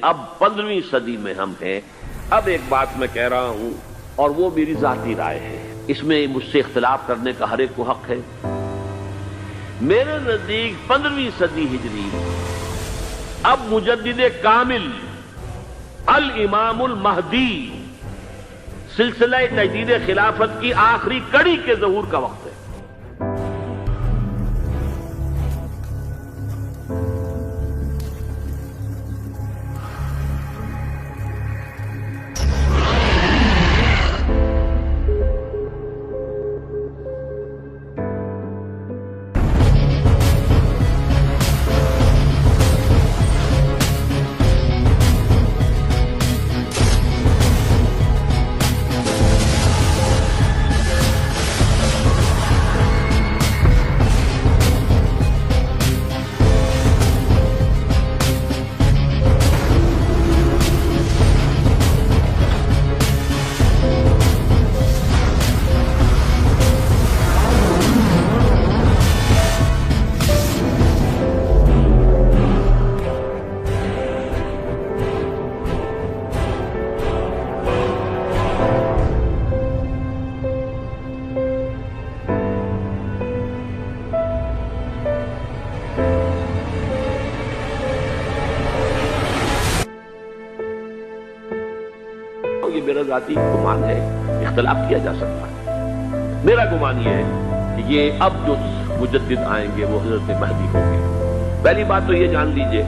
اب 15ویں صدی میں ہم ہیں. اب ایک بات میں کہہ رہا ہوں اور وہ میری ذاتی رائے ہے، اس میں مجھ سے اختلاف کرنے کا ہر ایک کو حق ہے. میرے نزدیک 15ویں صدی ہجری اب مجدد کامل الامام المہدی سلسلہ تجدید خلافت کی آخری کڑی کے ظہور کا وقت ہے. یہ میرا ذاتی گمان ہے، اختلاف کیا جا سکتا ہے. میرا گمان یہ ہے کہ یہ اب جو مجدد آئیں گے وہ حضرت مہدی ہوں گے. پہلی بات تو یہ جان لیجئے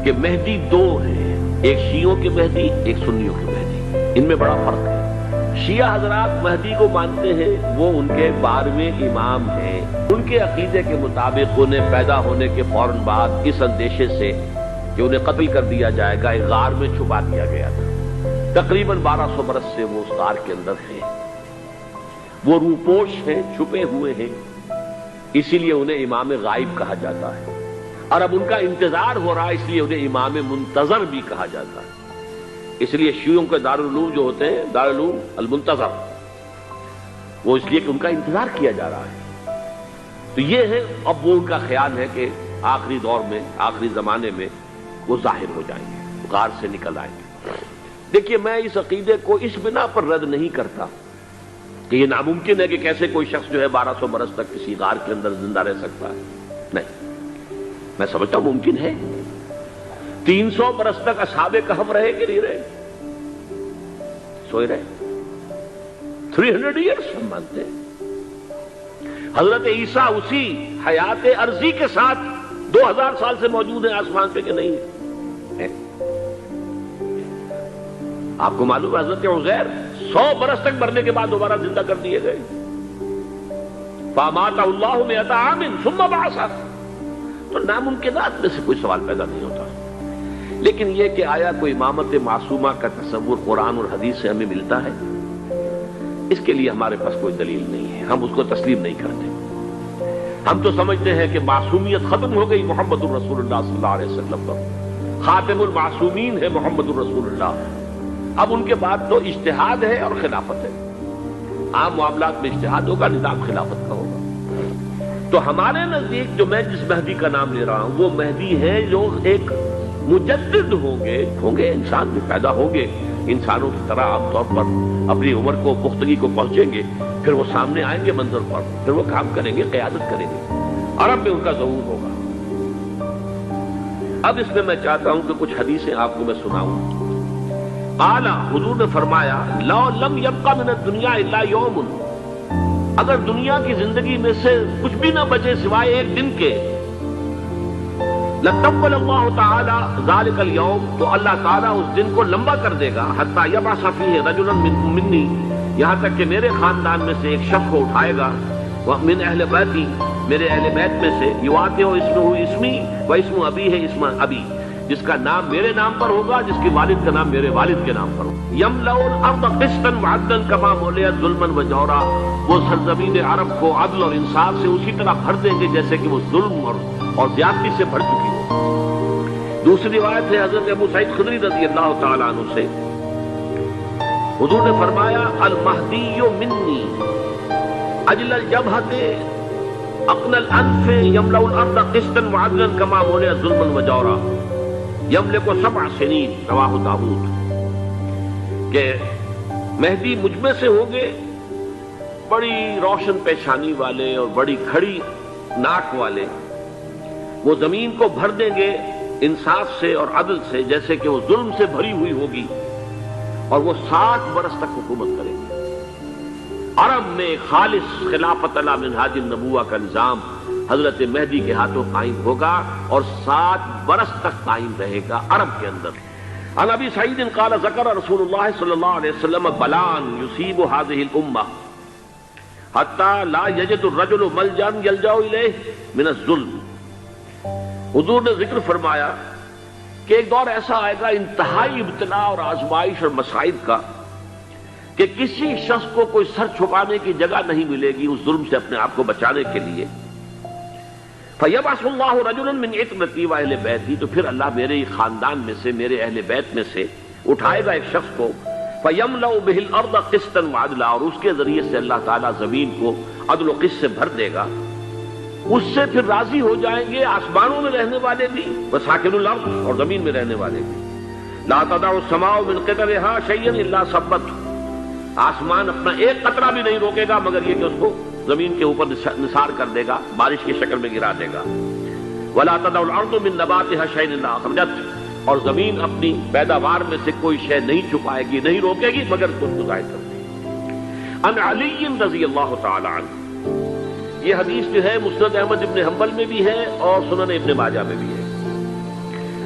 کہ مہدی دو ہیں، ایک شیعوں کے مہدی، ایک سنیوں کے مہدی. ان میں بڑا فرق ہے. شیعہ حضرات مہدی کو مانتے ہیں، وہ ان کے 12ویں امام ہیں. ان کے عقیدے کے مطابق انہیں پیدا ہونے کے فوراً بعد اس اندیشے سے کہ انہیں قتل کر دیا جائے گا ایک غار میں چھپا دیا گیا تھا. تقریباً 1200 برس سے وہ اس غار کے اندر ہیں. وہ روپوش ہیں، چھپے ہوئے ہیں، اسی لیے انہیں امام غائب کہا جاتا ہے. اور اب ان کا انتظار ہو رہا ہے، اس لیے انہیں امام منتظر بھی کہا جاتا ہے. اس لیے شیعوں کے دارالعلوم جو ہوتے ہیں دارالعلوم المنتظر، وہ اس لیے کہ ان کا انتظار کیا جا رہا ہے. تو یہ ہے اب وہ ان کا خیال ہے کہ آخری دور میں، آخری زمانے میں وہ ظاہر ہو جائیں گے، غار سے نکل آئیں گے. دیکھیے میں اس عقیدے کو اس بنا پر رد نہیں کرتا کہ یہ ناممکن ہے کہ کیسے کوئی شخص جو ہے 1200 برس تک کسی غار کے اندر زندہ رہ سکتا ہے. نہیں، میں سمجھتا ہوں ممکن ہے. 300 برس تک اصحاب کہف رہے کہ نہیں رہے؟ سوئے رہے. 300 ایئرس ہم مانتے ہیں. حضرت عیسیٰ اسی حیات عرضی کے ساتھ 2000 سال سے موجود ہیں آسمان پہ کہ نہیں ہے؟ آپ کو معلوم ہے حضرت عزیر 100 برس تک مرنے کے بعد دوبارہ زندہ کر دیے گئے. فَأَمَاتَهُ اللَّهُ مِئَةَ عَامٍ ثُمَّ بَعَثَهُ. تو ناممکنات میں سے کوئی سوال پیدا نہیں ہوتا. لیکن یہ کہ آیا کوئی امامت معصومہ کا تصور قرآن اور حدیث سے ہمیں ملتا ہے؟ اس کے لیے ہمارے پاس کوئی دلیل نہیں ہے، ہم اس کو تسلیم نہیں کرتے. ہم تو سمجھتے ہیں کہ معصومیت ختم ہو گئی محمد الرسول اللہ صلی اللہ علیہ وسلم پر. خاتم المعصومین ہے محمد الرسول اللہ. اب ان کے بعد تو اجتہاد ہے اور خلافت ہے. عام معاملات میں اجتہاد ہوگا، نظام خلافت کا ہوگا. تو ہمارے نزدیک جو میں جس مہدی کا نام لے رہا ہوں وہ مہدی ہے جو ایک مجدد ہوں گے. انسان بھی پیدا ہوں گے انسانوں کی طرح، عام طور پر اپنی عمر کو، پختگی کو پہنچیں گے، پھر وہ سامنے آئیں گے منظر پر، پھر وہ کام کریں گے، قیادت کریں گے. عرب میں ان کا ظہور ہوگا. اب اس میں چاہتا ہوں کہ کچھ حدیثیں آپ کو میں سناؤں. اعلیٰ حضور نے فرمایا لو لم یبقى من الدنیا الا یوم، اگر دنیا کی زندگی میں سے کچھ بھی نہ بچے سوائے ایک دن کے، لطول اللہ تعالی ذلك اليوم، تو اللہ تعالیٰ اس دن کو لمبا کر دے گا. حتی یبعث فیہ رجلا منی، یہاں تک کہ میرے خاندان میں سے ایک شخص کو اٹھائے گا، من اہل بیتی، میرے اہل بیت میں سے، یواطئ اسمہ اسمی و اسم ابی ہے اسم ابی، جس کا نام میرے نام پر ہوگا، جس کے والد کا نام میرے والد کے نام پر ہوگا. یملأ الارض قسطا وعدلا کما ملئت ظلما وجورا، وہ سرزمین عرب کو عدل اور انصاف سے اسی طرح بھر دیں گے جیسے کہ وہ ظلم اور زیادتی سے بھر چکی ہو. دوسری روایت ہے حضرت ابو سعید خدری رضی اللہ تعالیٰ عنہ سے، حضور نے فرمایا المہدی منی اجل الجبہۃ اقن الانف یملأ الارض قسطا وعدلا کما ملئت ظلما وجورا. یملک 7 سنین رواہ داؤد، کہ مہدی مجھ میں سے ہوں گے بڑی روشن پیشانی والے اور بڑی کھڑی ناک والے، وہ زمین کو بھر دیں گے انصاف سے اور عدل سے، جیسے کہ وہ ظلم سے بھری ہوئی ہوگی، اور وہ 60 برس تک حکومت کریں گے۔ عرب میں خالص خلافت علی منہاج النبوہ کا نظام حضرت مہدی کے ہاتھوں قائم ہوگا اور 60 برس تک قائم رہے گا عرب کے اندر۔ عن ابی سعید قال ذکر رسول اللہ صلی اللہ علیہ وسلم بلان یصیب هذه الامہ حتی لا یجد الرجل ملجا یلجا الیہ من الظلم۔ حضور نے ذکر فرمایا کہ ایک دور ایسا آئے گا انتہائی ابتلاء اور آزمائش اور مصائب کا، کہ کسی شخص کو کوئی سر چھپانے کی جگہ نہیں ملے گی اس ظلم سے اپنے آپ کو بچانے کے لیے۔ فَيَبْعَثُ اللَّهُ رَجُلًا مِّنْ عِتْرَتِي وَأَهْلِ بَيْتِي، تو پھر اللہ میرے ہی خاندان میں سے، میرے اہل بیت میں سے اٹھائے گا ایک شخص کو، فَيَمْلَأُ بِهِ الْأَرْضَ قِسْطًا وَعَدْلًا، اور اس کے ذریعے سے اللہ تعالیٰ زمین کو عدل و قسط سے بھر دے گا، اس سے پھر راضی ہو جائیں گے آسمانوں میں رہنے والے بھی، وَسَاكِنُ الْأَرْضِ، اور زمین میں رہنے والے بھی۔ لَا تَدَعُ السَّمَاءُ مِنْ قِطَرِهَا شَيْئًا إِلَّا صَبَّتْهُ، آسمان اپنا ایک قطرہ بھی نہیں روکے گا مگر یہ کہ اس کو زمین کے اوپر نثار کر دے گا، بارش کی شکل میں گرا دے گا۔ وَلَا تَدَعُ الْأَرْضُ مِن نَبَاتِهَا شَيْئًا إِلَّا أَخْرَجَتْهُ، اور زمین اپنی پیداوار میں سے کوئی شے نہیں چھپائے گی، نہیں روکے گی مگر اس کو ظاہر کر دے گی۔ عن علی رضی اللہ تعالی عنہ، یہ حدیث جو ہے مسند احمد ابن حنبل میں بھی ہے اور سنن ابن ماجہ میں بھی ہے۔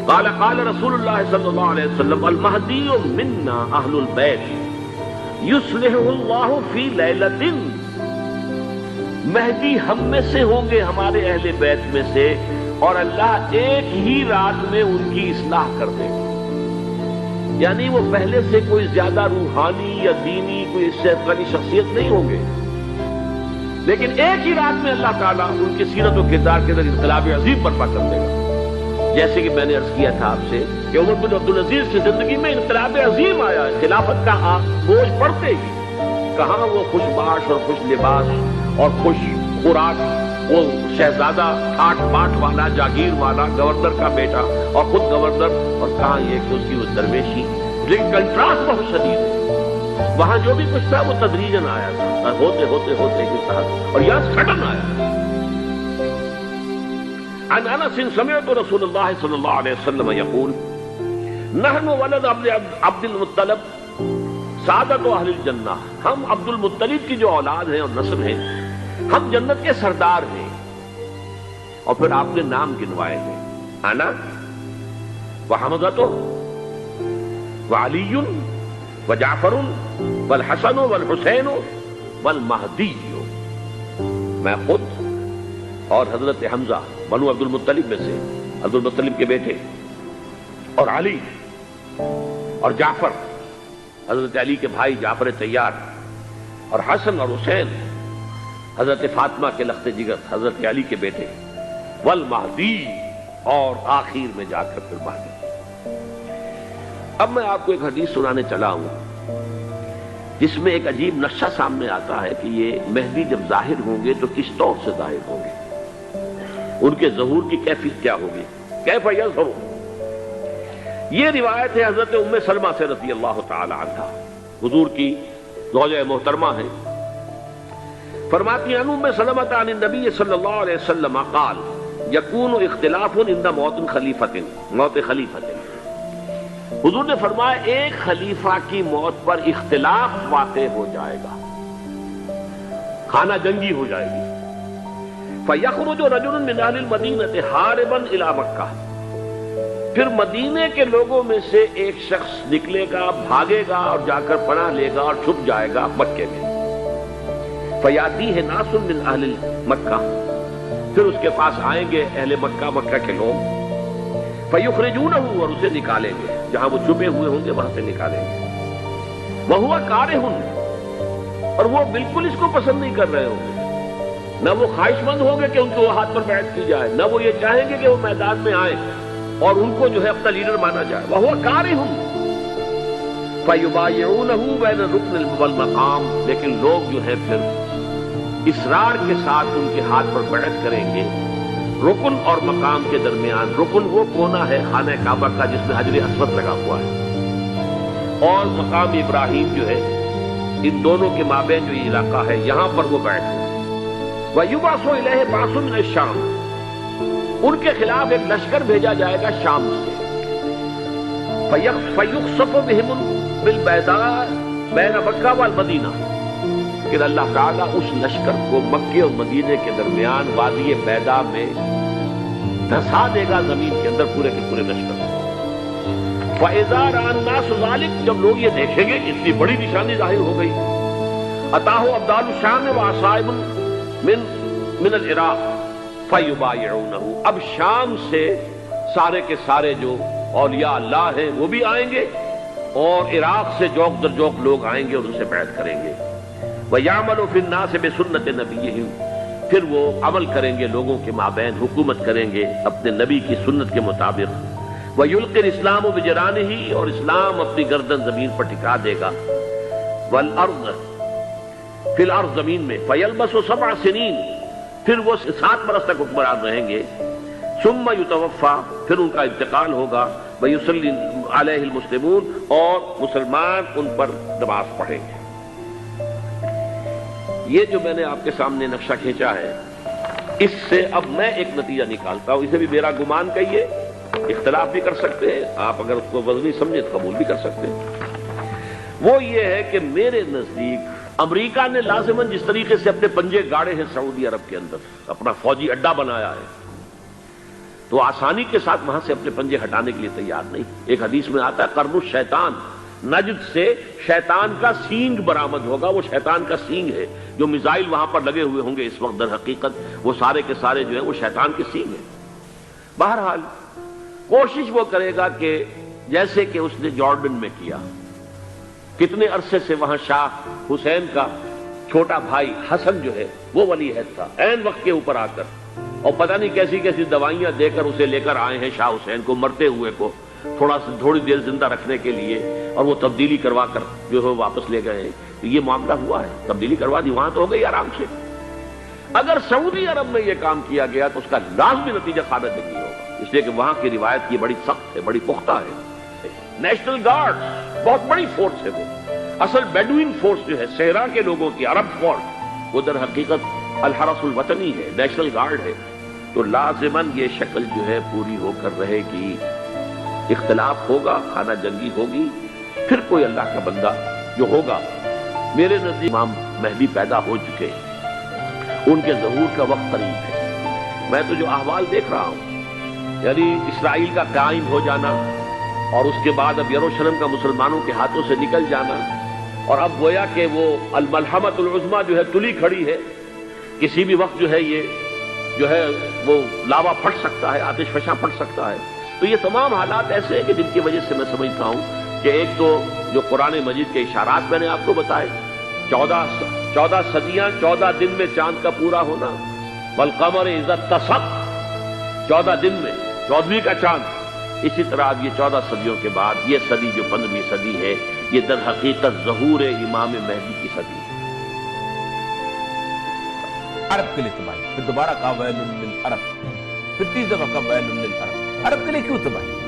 قال قال رسول اللہ صلی اللہ علیہ وسلم المہدی منا اہل البیت یصلحہ اللہ فی لیلۃ، مہدی ہم میں سے ہوں گے، ہمارے اہل بیت میں سے، اور اللہ ایک ہی رات میں ان کی اصلاح کر دے گا۔ یعنی وہ پہلے سے کوئی زیادہ روحانی یا دینی کوئی اس سے افضل شخصیت نہیں ہوں گے، لیکن ایک ہی رات میں اللہ تعالیٰ ان کی سیرت و کردار کے اندر انقلاب عظیم برپا کر دے گا۔ جیسے کہ میں نے عرض کیا تھا آپ سے کہ عمر بن عبدالعزیز کی زندگی میں انقلاب عظیم آیا، خلافت کا بوجھ پڑتے ہی کہاں وہ خوش باش اور خوش لباس اور خوش خوراک، وہ شہزادہ ٹھاٹ باٹ والا، جاگیر والا، گورنر کا بیٹا اور خود گورنر، اور کہاں یہ کہ اس کی وہ درویشی۔ لیکن کنٹراسٹ بہت شدید ہے، وہاں جو بھی کچھ تھا وہ تدریجاً آیا تھا، ہوتے ہوتے ہوتے اس طرح، اور یہاں سڈن آیا۔ عن انس سمعت رسول اللہ صلی اللہ علیہ وسلم یقول نحن ولد عبد المطلب سعادت اہل الجنہ، ہم عبد المطلب کی جو اولاد ہیں اور نسل ہیں، ہم جنت کے سردار ہیں۔ اور پھر آپ نے نام گنوائے ہیں، انا وحمزۃ وعلی وجعفر والحسن والحسین والمہدی، میں خود اور حضرت حمزہ بنو عبد المطلب میں سے، عبد المطلب کے بیٹے، اور علی اور جعفر حضرت علی کے بھائی جعفر طیار، اور حسن اور حسین حضرت فاطمہ کے لخت جگر حضرت علی کے بیٹے، والمہدی، اور آخر میں جا کر پھر مہدی۔ اب میں آپ کو ایک حدیث سنانے چلا ہوں جس میں ایک عجیب نقشہ سامنے آتا ہے کہ یہ مہدی جب ظاہر ہوں گے تو کس طور سے ظاہر ہوں گے، ان کے ظہور کی کیفیت کیا ہوگی، کیف یظہر۔ یہ روایت ہے حضرت ام سلمہ سے رضی اللہ تعالی عنہا، حضور کی زوجہ محترمہ ہیں، فرماتی ہیں ام سلمہ عن النبی صلی اللہ علیہ وسلم قال یکون اختلاف عند موت خلیفۃ، موت خلیفۃ، حضور نے فرمایا ایک خلیفہ کی موت پر اختلاف واقع ہو جائے گا، خانہ جنگی ہو جائے گی۔ فَيَخْرُجُ رَجُلٌ مِّنْ أَهْلِ الْمَدِينَةِ حَارِبًا إِلَىٰ مَكَّةَ، پھر مدینے کے لوگوں میں سے ایک شخص نکلے گا، بھاگے گا اور جا کر پناہ لے گا اور چھپ جائے گا مکے میں۔ فَيَأْتِيهِ نَاسٌ مِّنْ أَهْلِ مَكَّةِ، پھر اس کے پاس آئیں گے اہل مکہ، مکہ کے لوگ، فَيُخْرِجُونَهُ، اور اسے نکالیں گے، جہاں وہ چھپے ہوئے ہوں گے وہاں سے نکالیں گے، وَهُوَ كَارِهٌ، اور وہ بالکل اس کو پسند نہیں کر رہے ہوں گے، نہ وہ خواہش مند ہوں گے کہ ان کو ہاتھ پر بیعت کی جائے، نہ وہ یہ چاہیں گے کہ وہ میدان میں آئیں اور ان کو جو ہے اپنا لیڈر مانا جائے، وَهُوَ كَارِهٌ فَيُبَايِعُونَهُ بَيْنَ الرُّكْنِ وَالْمَقَامِ، لیکن لوگ جو ہے پھر اصرار کے ساتھ ان کے ہاتھ پر بیعت کریں گے رکن اور مقام کے درمیان، رکن وہ کونا ہے خانہ کعبہ کا جس میں حجر اسود لگا ہوا ہے، اور مقام ابراہیم جو ہے، ان دونوں کے مابین جو یہ علاقہ ہے یہاں پر وہ بیٹھ ہے۔ وَيُبْعَثُ إِلَيْهِ بَعْثٌ مِنَ الشَّامِ، ان کے خلاف ایک لشکر بھیجا جائے گا شام سے۔ فَيُخْسَفُ بِهِمُ بِالْبَيْضَاءِ بَيْنَ مَکہ وَالْمَدِینَہ، پھر اللہ تعالیٰ اس لشکر کو مکے اور مدینے کے درمیان وادی بیضاء میں دھسا دے گا، زمین کے اندر پورے کے پورے لشکر کو۔ فَإِذَا رَأَى النَّاسُ ذَلِكَ، جب لوگ یہ دیکھیں گے اتنی بڑی نشانی ظاہر ہو گئی، أَتَاهُ أَبْدَالُ الشَّامِ وَعَصَائِبٌ من العراق فَيُبَايِعُونَهُ، اب شام سے سارے کے سارے جو اولیاء اللہ ہیں وہ بھی آئیں گے، اور عراق سے جوک در جوک لوگ آئیں گے اور ان سے بیعت کریں گے۔ وَيَعْمَلُ فِي النَّاسِ بِسُنَّةِ نَبِيِّهِمْ، پھر وہ عمل کریں گے لوگوں کے مابین، حکومت کریں گے اپنے نبی کی سنت کے مطابق۔ وَيُلْقِي الْإِسْلَامُ بِجَرَانِهِ، اور اسلام اپنی گردن زمین پر ٹکا دے گا۔ وَالْأَرْضَ فِي الْأَرْضِ، زمین میں۔ فَيَلْبَسُ 7 سنین، پھر وہ 7 برس تک حکمران رہیں گے۔ ثُمَّ يُتَوَفَّى، پھر ان کا انتقال ہوگا۔ وَيُصَلِّي عَلَيْهِ الْمُسْلِمُونَ، اور مسلمان ان پر نماز پڑھیں گے۔ یہ جو میں نے آپ کے سامنے نقشہ کھینچا ہے، اس سے اب میں ایک نتیجہ نکالتا ہوں، اسے بھی میرا گمان کہیے، اختلاف بھی کر سکتے ہیں آپ، اگر اس کو وزنی سمجھے تو قبول بھی کر سکتے ہیں۔ وہ یہ ہے کہ میرے نزدیک امریکہ نے لازماً جس طریقے سے اپنے پنجے گاڑے ہیں سعودی عرب کے اندر، اپنا فوجی اڈا بنایا ہے، تو آسانی کے ساتھ وہاں سے اپنے پنجے ہٹانے کے لیے تیار نہیں۔ ایک حدیث میں آتا ہے قرن الشیطان، نجد سے شیطان کا سینگ برآمد ہوگا، وہ شیطان کا سینگ ہے، جو میزائل وہاں پر لگے ہوئے ہوں گے اس وقت، در حقیقت وہ سارے کے سارے جو ہیں وہ شیطان کے سینگ ہیں۔ بہرحال کوشش وہ کرے گا کہ جیسے کہ اس نے جارڈن میں کیا، کتنے عرصے سے وہاں شاہ حسین کا چھوٹا بھائی حسن جو ہے وہ ولی عہد تھا، عین وقت کے اوپر آ کر، اور پتہ نہیں کیسی کیسی دوائیاں دے کر اسے لے کر آئے ہیں شاہ حسین کو، مرتے ہوئے کو تھوڑی دیر زندہ رکھنے کے لیے، اور وہ تبدیلی کروا کر جو ہے واپس لے گئے ہیں۔ تو یہ معاملہ ہوا ہے، تبدیلی کروا دی، وہاں تو ہو گئی آرام سے۔ اگر سعودی عرب میں یہ کام کیا گیا تو اس کا لازمی نتیجہ خالد نہیں ہوگا، اس لیے کہ وہاں کی روایت کی بڑی سخت ہے، بڑی پختہ ہے۔ نیشنل گارڈ بہت بڑی فورس ہے، وہ اصل بیڈوین فورس جو ہے صحرا کے لوگوں کی، عرب فورس، وہ در حقیقت الحرس الوطنی ہے، نیشنل گارڈ ہے۔ تو لازماً یہ شکل جو ہے پوری ہو کر رہے گی، اختلاف ہوگا، خانہ جنگی ہوگی، پھر کوئی اللہ کا بندہ جو ہوگا۔ میرے نزدیک امام مہدی پیدا ہو چکے ہیں، ان کے ظہور کا وقت قریب ہے۔ میں تو جو احوال دیکھ رہا ہوں، یعنی اسرائیل کا قائم ہو جانا، اور اس کے بعد اب یروشلم کا مسلمانوں کے ہاتھوں سے نکل جانا، اور اب گویا کہ وہ الملحمۃ العظمیٰ جو ہے تلی کھڑی ہے، کسی بھی وقت جو ہے یہ جو ہے وہ لاوا پھٹ سکتا ہے، آتش فشاں پھٹ سکتا ہے۔ تو یہ تمام حالات ایسے ہیں کہ جن کی وجہ سے میں سمجھتا ہوں کہ ایک تو جو قرآن مجید کے اشارات میں نے آپ کو بتائے، 14 صدیاں، 14 دن میں چاند کا پورا ہونا، والقمر اذا اتسق، 14 دن میں 14ویں کا چاند۔ اسی طرح اب یہ 14 صدیوں کے بعد یہ صدی جو 15ویں صدی ہے، یہ در حقیقت ظہور امام مہدی کی صدی ہے۔ عرب کے لیے تباہی، پھر دوبارہ کہا ویل للعرب، پھر 30 دفعہ کہا ویل للعرب، عرب کے لیے کیوں تباہی؟